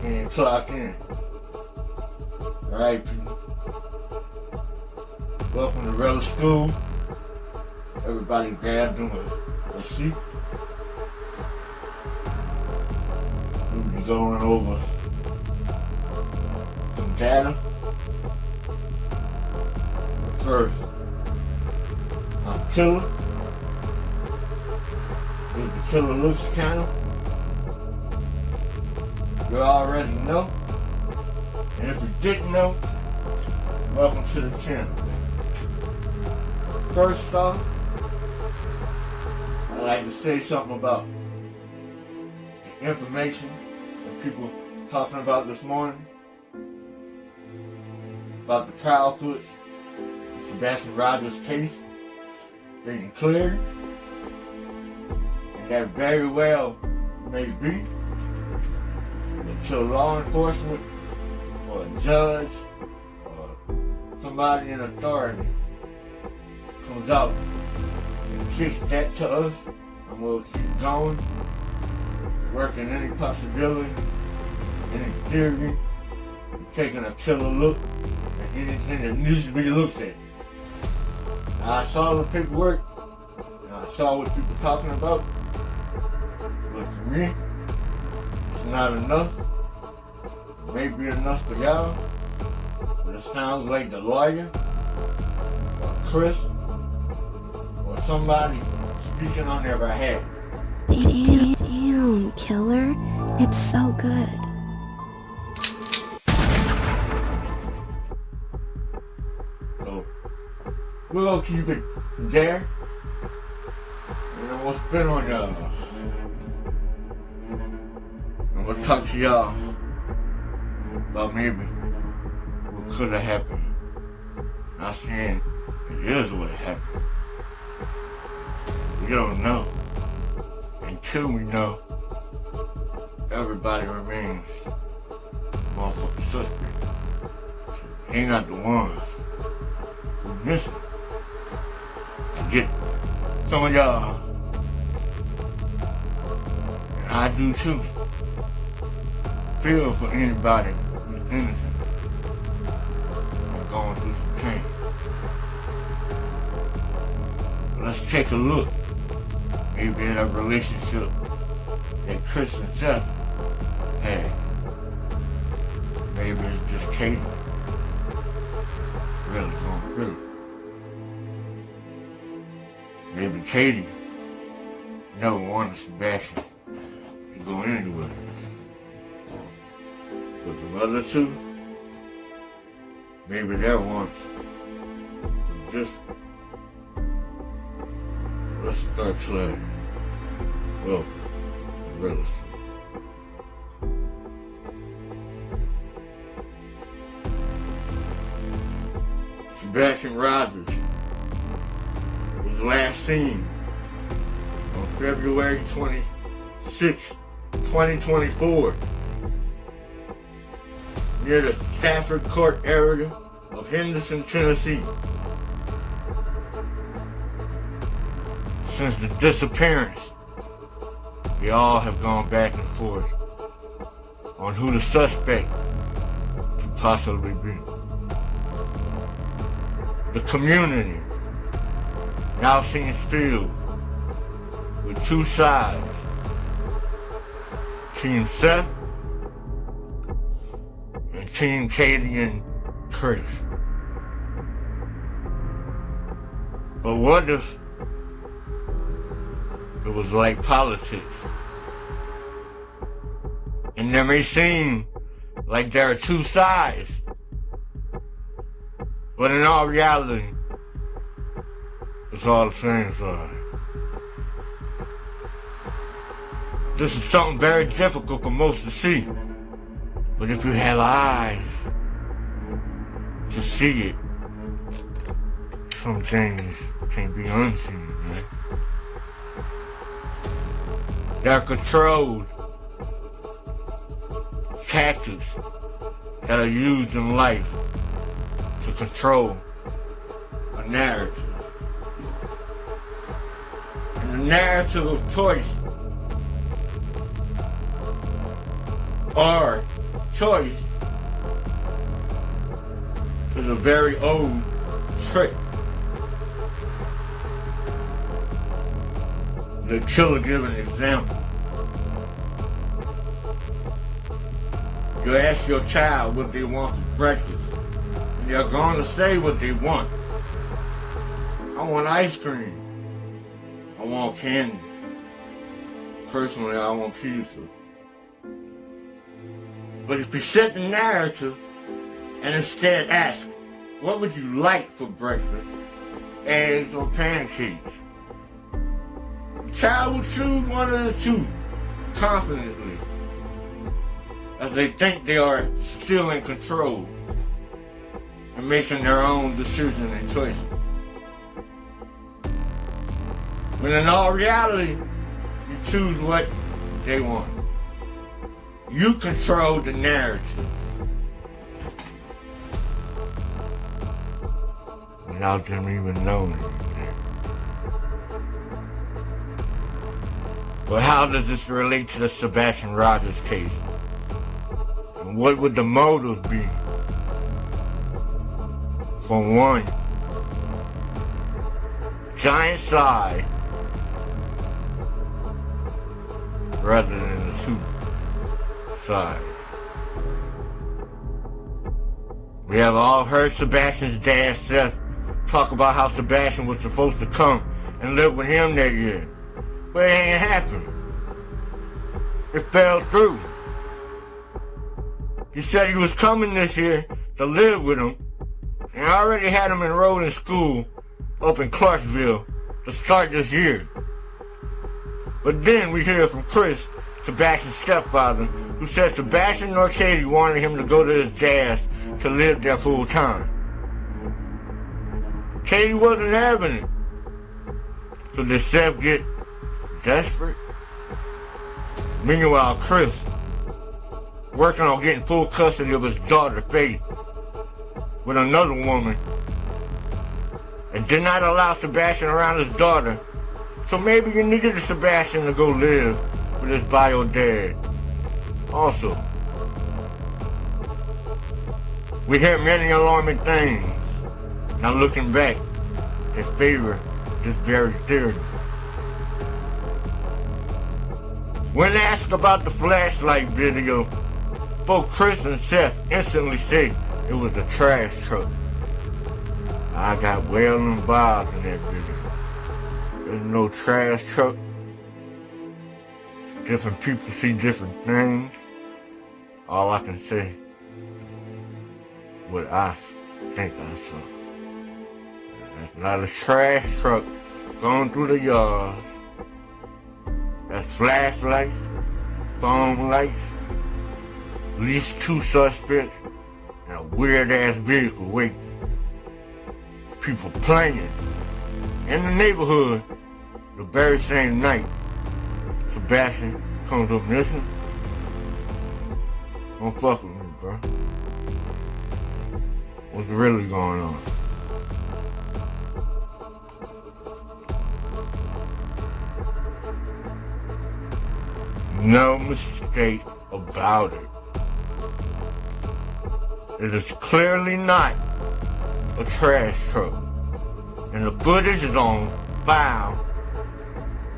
and clock in. Alright, people. Welcome to rellikskool. Everybody grab them a seat. We'll be going over some data. But first, I'm Killer. This is the Killer Looks channel. You already know. And if you didn't know, welcome to the channel. First off, I'd like to say something about the information that people talking about this morning. About the trial footage, Sebastian Rogers case being cleared. And that very well may be until law enforcement or a judge or somebody in authority comes out and kicks that to us, and we'll keep going, working any possibility, any theory, taking a killer look at anything that needs to be looked at. Now, I saw the paperwork, and I saw what people talking about, but for me, it's not enough. It may be enough for y'all, but it sounds like the lawyer, or Chris, or somebody speaking on their behalf. Damn, Killer. It's so good. So, we're gonna keep it there. And I'm gonna spin on y'all. I'm gonna talk to y'all about maybe what could have happened. Not saying it is what happened. We don't know. Until we know, everybody remains motherfucking suspect. They not the ones who missing. I get some of y'all, and I do too, feel for anybody who's innocent and going through some pain. But let's take a look. Maybe in a relationship that Chris and Seth had. Maybe it's just Katie really going through. Maybe Katie never wanted Sebastian to go anywhere. But the other two, maybe their wants was different. Let's start sliding. Well, rellikskool. Sebastian Rogers was last seen on February 26, 2024, near the Stafford Court area of Henderson, Tennessee. Since the disappearance, we all have gone back and forth on who the suspect could possibly be. The community now seems filled with two sides. Team Seth and Team Katie and Chris. But what if it was like politics? And there may seem like there are two sides, but in all reality, it's all the same side. This is something very difficult for most to see, but if you have eyes to see it, some things can be unseen, right? They're controlled tactics that are used in life to control a narrative. And the narrative of choice are choice is a very old trick. The killer gives an example. You ask your child what they want for breakfast, and they're going to say what they want. I want ice cream. I want candy. Personally, I want pizza. But if you set the narrative and instead ask, what would you like for breakfast? Eggs or pancakes? The child will choose one of the two confidently, as they think they are still in control and making their own decisions and choices. When in all reality, you choose what they want. You control the narrative. Without them even knowing anything. But how does this relate to the Sebastian Rogers case? And what would the motive be? For one, giant side rather than the two sides. We have all heard Sebastian's dad, Seth, talk about how Sebastian was supposed to come and live with him that year. But it ain't happened. It fell through. He said he was coming this year to live with him, and I already had him enrolled in school up in Clarksville to start this year. But then we hear from Chris, Sebastian's stepfather, who said Sebastian nor Katie wanted him to go to his dad's to live there full time. Katie wasn't having it. So did Seth get desperate? Meanwhile, Chris, working on getting full custody of his daughter, Faith, with another woman, and did not allow Sebastian around his daughter. So maybe you needed Sebastian to go live with his bio dad. Also, we hear many alarming things. Now looking back, they favor this very theory. When asked about the flashlight video, both Chris and Seth instantly say it was a trash truck. I got well involved in that video. There's no trash truck. Different people see different things. All I can say, what I think I saw. That's not a trash truck going through the yard. That's flashlights, phone lights, at least two suspects, and a weird-ass vehicle waiting. People playing in the neighborhood the very same night. Sebastian comes up missing. Don't fuck with me, bro. What's really going on? No mistake about it. It is clearly not a trash truck. And the footage is on file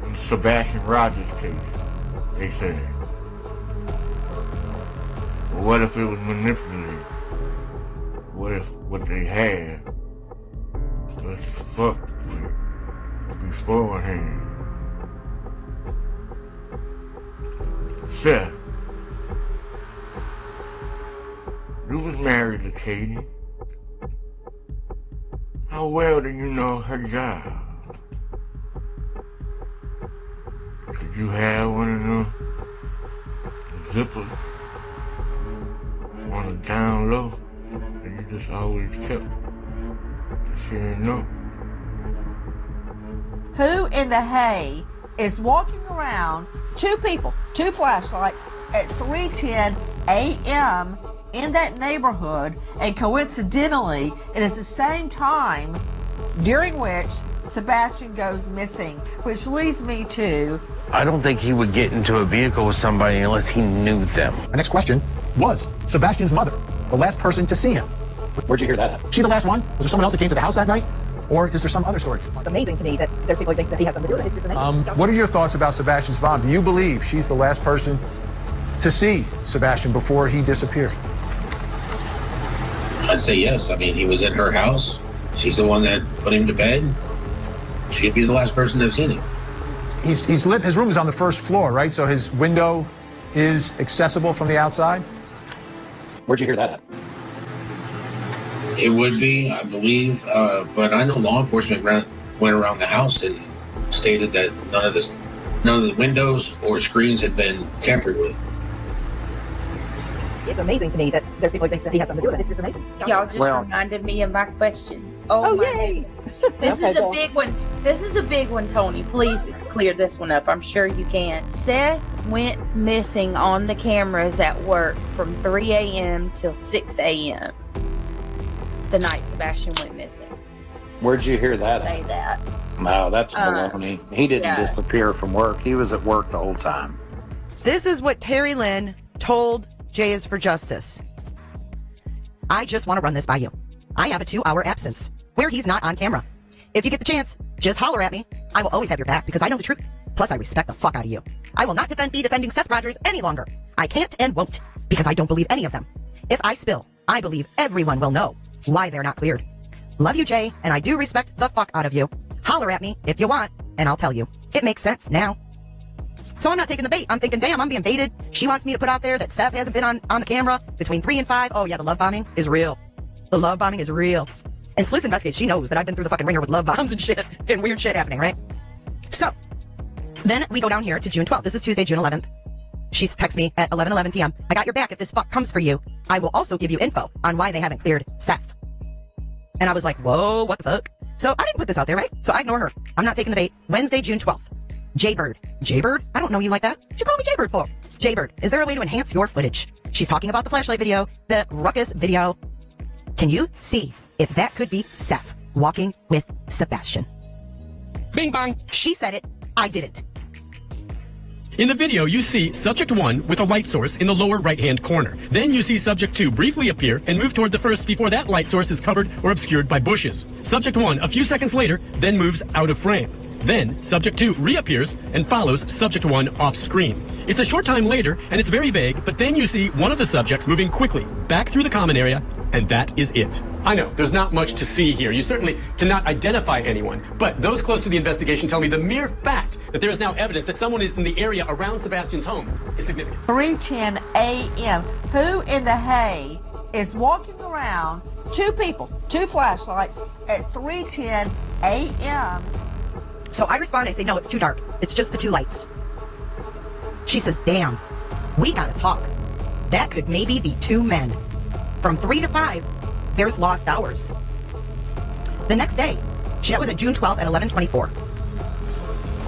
in the Sebastian Rogers case, they said. But what if it was manipulated? What if what they had was fucked with beforehand? Seth, you was married to Katie. How well do you know her job? Did you have one of them zippers on the down low that you just always kept? She didn't know. Who in the hay is walking around, two people, two flashlights at 3:10 a.m. in that neighborhood, and coincidentally, it is the same time during which Sebastian goes missing, which leads me to... I don't think he would get into a vehicle with somebody unless he knew them. Our next question, was Sebastian's mother, the last person to see him. Where'd you hear that at? She the last one? Was there someone else that came to the house that night? Or is there some other story? It's amazing to me that there's people who think that he has something to do with it. It's just amazing. What are your thoughts about Sebastian's mom? Do you believe she's the last person to see Sebastian before he disappeared? I'd say yes. I mean, he was in her house. She's the one that put him to bed. She'd be the last person to have seen him. His room is on the first floor, right? So his window is accessible from the outside? Where'd you hear that at? It would be, I believe, but I know law enforcement went around the house and stated that none of the windows or screens had been tampered with. It's amazing to me that there's people who think that he has something to do with it. It's just amazing. Y'all just reminded me of my question. Oh my yay! goodness. This is a big one. This is a big one, Tony. Please clear this one up. I'm sure you can. Seth went missing on the cameras at work from 3 a.m. till 6 a.m. the night Sebastian went missing. Where'd you hear that Say at? that. No, that's baloney. He didn't disappear from work. He was at work the whole time. This is what Terry Lynn told J is for Justice. I just want to run this by you. I have a 2-hour absence where he's not on camera. If you get the chance, just holler at me. I will always have your back because I know the truth. Plus, I respect the fuck out of you. I will not be defending Seth Rogers any longer. I can't and won't because I don't believe any of them. If I spill, I believe everyone will know why they're not cleared. Love you, Jay, and I do respect the fuck out of you. Holler at me if you want, and I'll tell you. It makes sense now. So I'm not taking the bait. I'm thinking, damn, I'm being baited. She wants me to put out there that Seth hasn't been on the camera between 3 and 5. Oh, yeah, the love bombing is real. The love bombing is real. And Sleuth investigates. She knows that I've been through the fucking ringer with love bombs and shit and weird shit happening, right? So then we go down here to June 12th. This is Tuesday, June 11th. She texts me at 11:11 p.m. I got your back if this fuck comes for you. I will also give you info on why they haven't cleared Seth. And I was like, whoa, what the fuck? So I didn't put this out there, right? So I ignore her. I'm not taking the bait. Wednesday, June 12th. Jaybird. Jaybird? I don't know you like that. What'd you call me Jaybird for? Jaybird, is there a way to enhance your footage? She's talking about the flashlight video, the ruckus video. Can you see if that could be Seth walking with Sebastian? Bing bang. She said it. I didn't. In the video, you see subject 1 with a light source in the lower right-hand corner. Then you see subject 2 briefly appear and move toward the first before that light source is covered or obscured by bushes. Subject 1, a few seconds later, then moves out of frame. Then, subject 2 reappears and follows subject 1 off screen. It's a short time later, and it's very vague, but then you see one of the subjects moving quickly back through the common area, and that is it. I know, there's not much to see here. You certainly cannot identify anyone, but those close to the investigation tell me the mere fact that there is now evidence that someone is in the area around Sebastian's home is significant. 3:10 a.m. Who in the hay is walking around, 2 people, 2 flashlights at 3:10 a.m. So I respond, I say, no, it's too dark. It's just the 2 lights. She says, damn, we gotta talk. That could maybe be 2 men. From 3 to 5, there's lost hours. The next day, that was at June 12th at 11:24.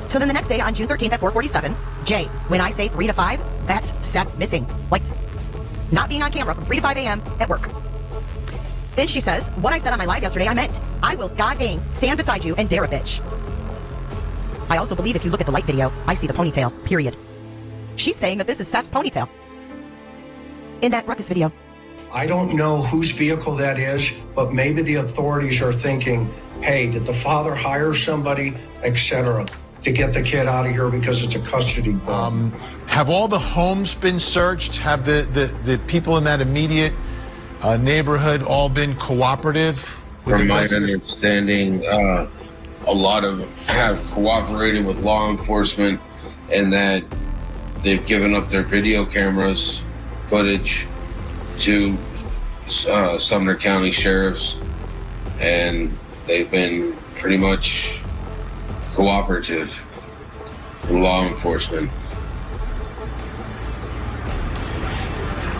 So then the next day on June 13th at 4:47, Jay, when I say 3 to 5, that's Seth missing. Like, not being on camera from 3 to 5 a.m. at work. Then she says, what I said on my live yesterday, I meant, I will god dang stand beside you and dare a bitch. I also believe if you look at the light video, I see the ponytail, period. She's saying that this is Seth's ponytail. In that ruckus video. I don't know whose vehicle that is, but maybe the authorities are thinking, hey, did the father hire somebody, etc., to get the kid out of here because it's a custody problem. Have all the homes been searched? Have the people in that immediate neighborhood all been cooperative? From my understanding, a lot of them have cooperated with law enforcement and that they've given up their video cameras footage to Sumner County sheriffs, and they've been pretty much cooperative with law enforcement.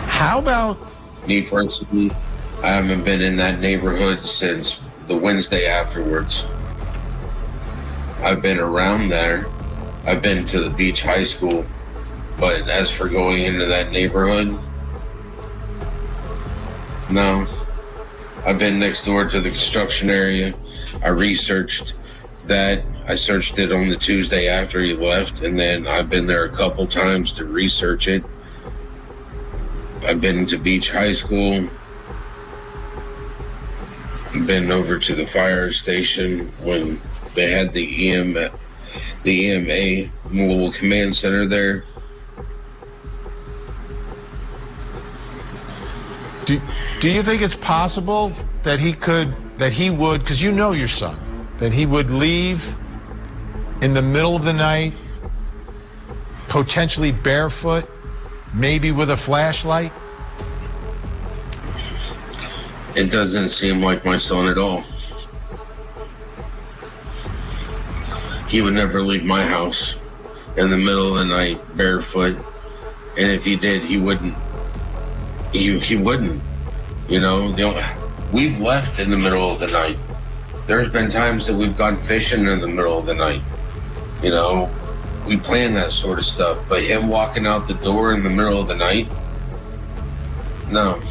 How about me personally? I haven't been in that neighborhood since the Wednesday afterwards. I've been around there. I've been to the Beach High School, but as for going into that neighborhood, no. I've been next door to the construction area. I researched that. I searched it on the Tuesday after he left, and then I've been there a couple times to research it. I've been to Beach High School. Been over to the fire station when they had the EMA mobile command center there. Do you think it's possible that he would, because you know your son, that he would leave in the middle of the night, potentially barefoot, maybe with a flashlight? It doesn't seem like my son at all. He would never leave my house in the middle of the night barefoot, and if he did, he wouldn't. He wouldn't. You know, we've left in the middle of the night. There's been times that we've gone fishing in the middle of the night. You know, we plan that sort of stuff. But him walking out the door in the middle of the night, no.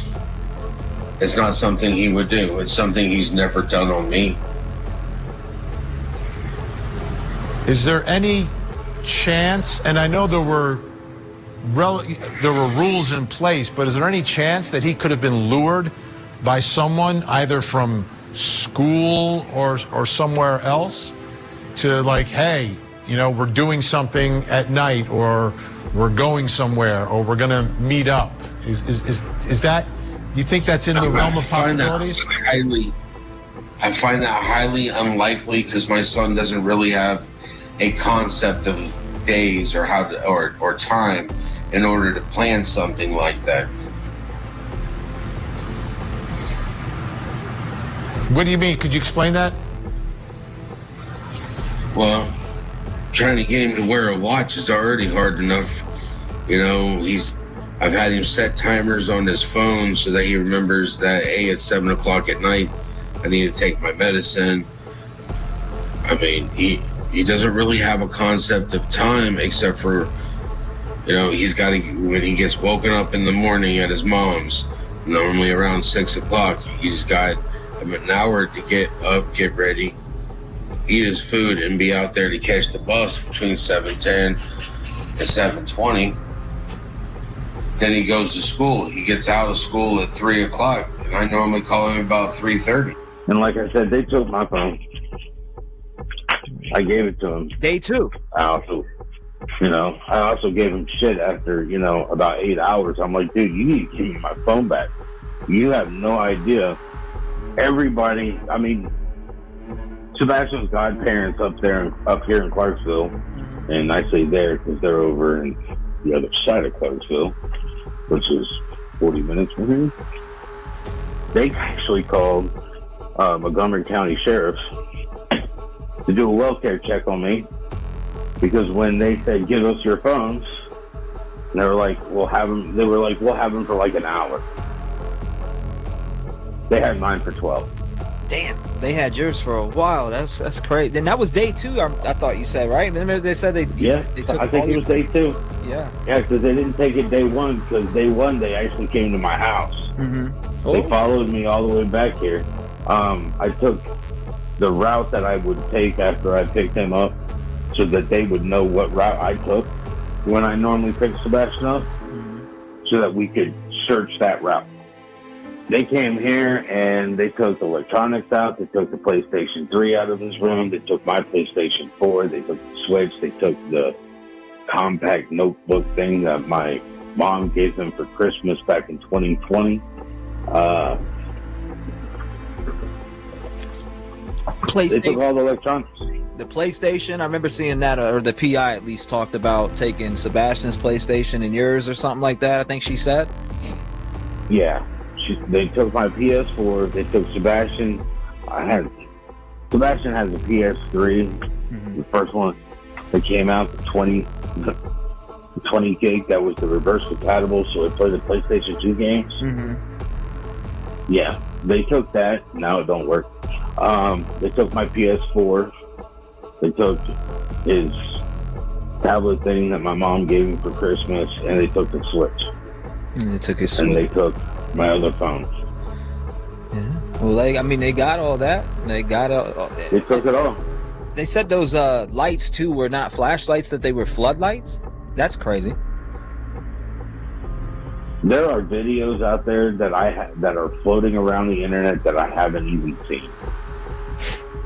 It's not something he would do. It's something he's never done on me. Is there any chance, and I know there were rules in place, but is there any chance that he could have been lured by someone either from school or somewhere else to, like, hey, you know, we're doing something at night, or we're going somewhere, or we're gonna meet up? Is that, you think that's in the realm of possibilities? I find that highly unlikely, because my son doesn't really have a concept of days or how to, or time in order to plan something like that. What do you mean? Could you explain that? Well, trying to get him to wear a watch is already hard enough. You know, I've had him set timers on his phone so that he remembers that, hey, it's 7 o'clock at night, I need to take my medicine. I mean, he doesn't really have a concept of time, except for, you know, he's got to, when he gets woken up in the morning at his mom's, normally around 6 o'clock, he's got an hour to get up, get ready, eat his food, and be out there to catch the bus between 7:10 and 7:20. Then he goes to school. He gets out of school at 3 o'clock, and I normally call him about 3:30. And like I said, they took my phone. I gave it to him. Day 2. I also gave him shit after, you know, about 8 hours. I'm like, dude, you need to give me my phone back. You have no idea. Everybody, I mean, Sebastian's godparents up here in Clarksville, and I say there because they're over in the other side of Clarksville, which is 40 minutes from here. They actually called Montgomery County Sheriff to do a welfare check on me, because when they said, give us your phones, and they were like, we'll have them for like an hour. They had mine for 12. Damn, they had yours for a while. That's crazy. And that was day 2, I thought you said, right? Remember they said they took I think it was day 2. Yeah, because they didn't take it day 1, because day 1 they actually came to my house. They followed me all the way back here. I took the route that I would take after I picked him up, so that they would know what route I took when I normally pick Sebastian up, so that we could search that route. They came here and they took the electronics out. They took the PlayStation 3 out of his room. They took my PlayStation 4. They took the Switch. They took the compact notebook thing that my mom gave him for Christmas back in 2020. They took all the electronics. The PlayStation, I remember seeing that, or the PI at least talked about taking Sebastian's PlayStation and yours or something like that, I think she said. Yeah. They took my PS4. They took Sebastian. Sebastian has a PS3, the first one that came out, the 20 gig. That was the reverse compatible, so it played the PlayStation 2 games. Yeah, they took that. Now it don't work. They took my PS4. They took his tablet thing that my mom gave him for Christmas, and they took the Switch. And they took his Switch. And they took my other phone. Yeah. Well, they got all that. They got all. They took it all. They said those lights too were not flashlights; that they were floodlights. That's crazy. There are videos out there that that are floating around the internet that I haven't even seen,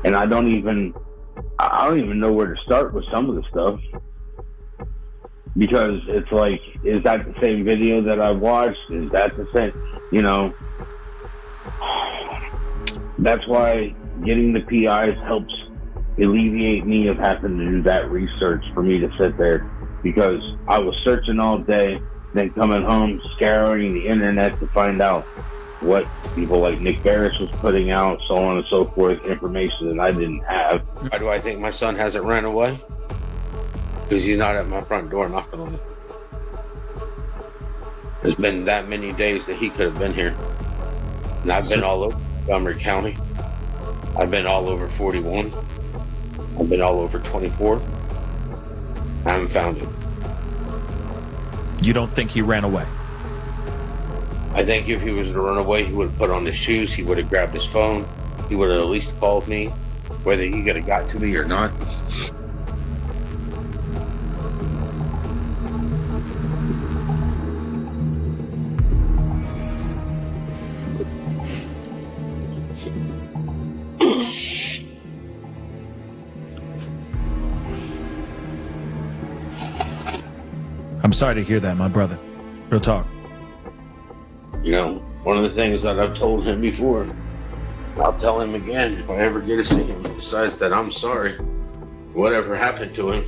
and I don't even know where to start with some of the stuff, because it's like, is that the same video that I watched? Is that the same? You know, that's why getting the PIs helps alleviate me of having to do that research for me to sit there, because I was searching all day, then coming home, scouring the internet to find out what people like Nick Barris was putting out, so on and so forth, information that I didn't have. Why do I think my son hasn't ran away? Because he's not at my front door knocking on it. There's been that many days that he could have been here. And I've been all over Montgomery County. I've been all over 41. I've been all over 24. I haven't found him. You don't think he ran away? I think if he was to run away, he would have put on his shoes, he would have grabbed his phone, he would have at least called me, whether he could have got to me or not. I'm sorry to hear that, my brother. Real talk. You know, one of the things that I've told him before, I'll tell him again if I ever get to see him, besides that I'm sorry, whatever happened to him,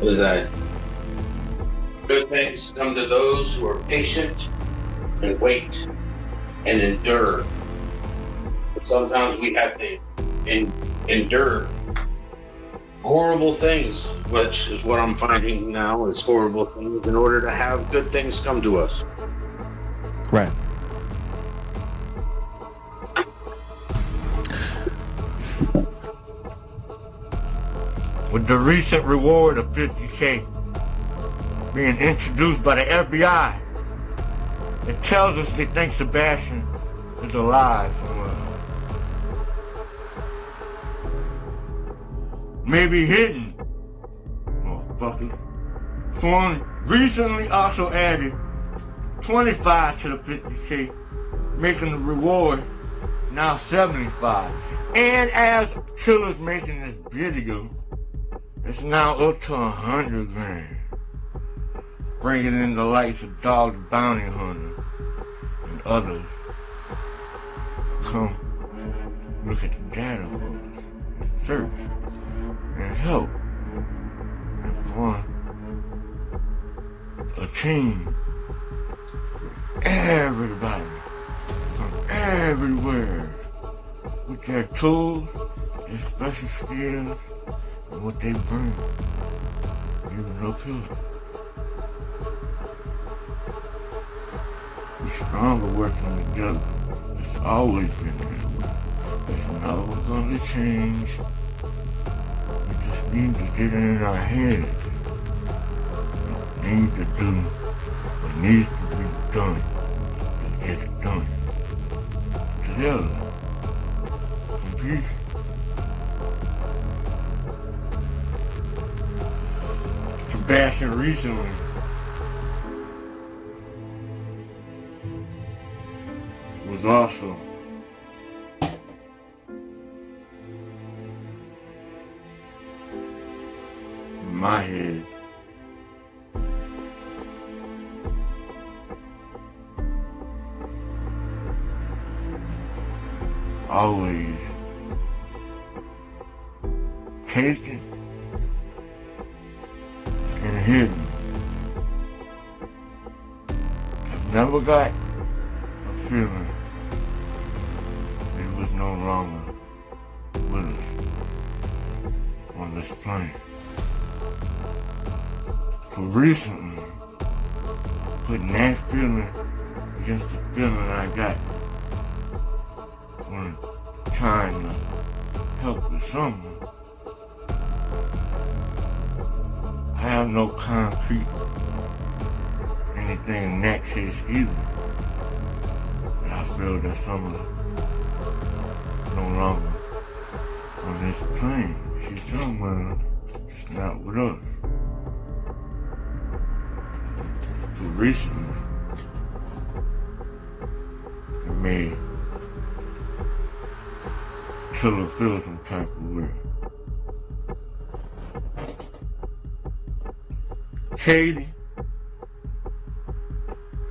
is that good things come to those who are patient and wait and endure. But sometimes we have to endure horrible things, which is what I'm finding now is horrible things, in order to have good things come to us. Right. With the recent reward of $50K being introduced by the FBI, it tells us they think Sebastian is alive somewhere. Maybe hidden. Motherfucker. Swan recently also added 25 to the 50K, making the reward now 75. And as Killer's making this video, it's now up to 100 grand. Bringing in the likes of Dog's Bounty Hunter and others. Come look at the data for us and search and help and form a team. Everybody from everywhere with their tools, their special skills, and what they bring. Even no filter. We're stronger working together. It's always been that way. It's never gonna change. We just need to get it in our heads. We need to do what needs to be done to get it done. Together. In peace. Sebastian recently was also in my head. Always taken and hidden. I've never got a feeling it was no longer with us on this plane. So recently, putting that feeling against the feeling I got when trying to help with someone, I have no concrete anything in that case either. But I feel that someone no longer on this plane. She's somewhere, just not with us. who recently made killer feel some type of way. Katie,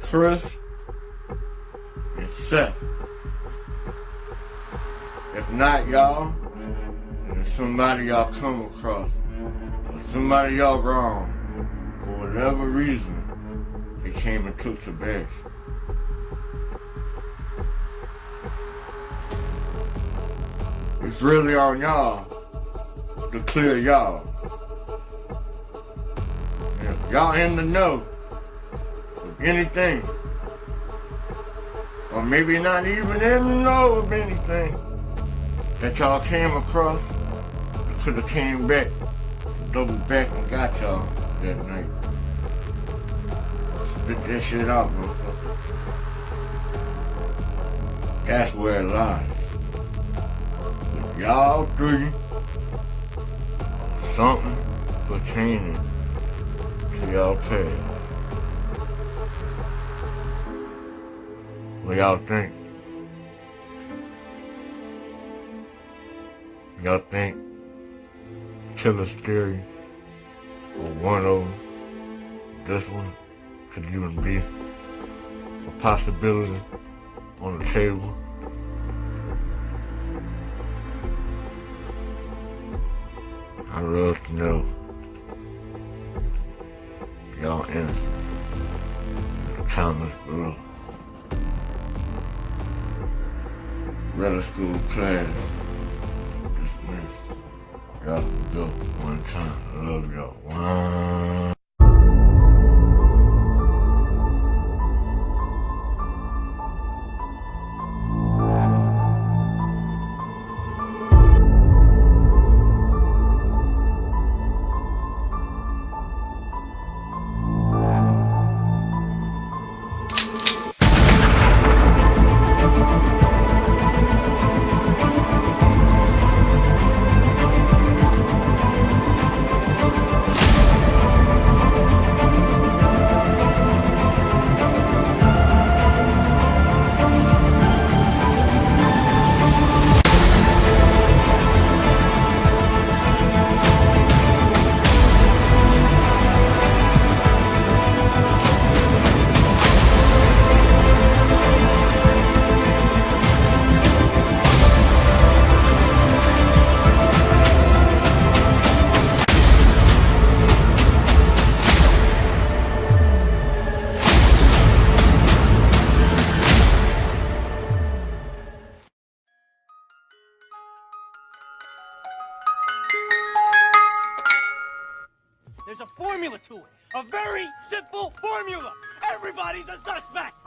Chris, and Seth. If not y'all, then it's somebody y'all come across, or somebody y'all wrong, for whatever reason, they came and took Sebastian. It's really on y'all to clear y'all. And if y'all in the know of anything, or maybe not even in the know of anything that y'all came across, that could have came back, double back and got y'all that night. Spit that shit out, motherfucker. That's where it lies. If y'all three, something pertaining to y'all past. What y'all think? Y'all think Killer's Theory or one of them, this one, could even be a possibility on the table? I'd love to know y'all in the comments below. Rellikskool class dismissed. Y'all can go one time. I love y'all. One. There's a formula to it. A very simple formula. Everybody's a suspect.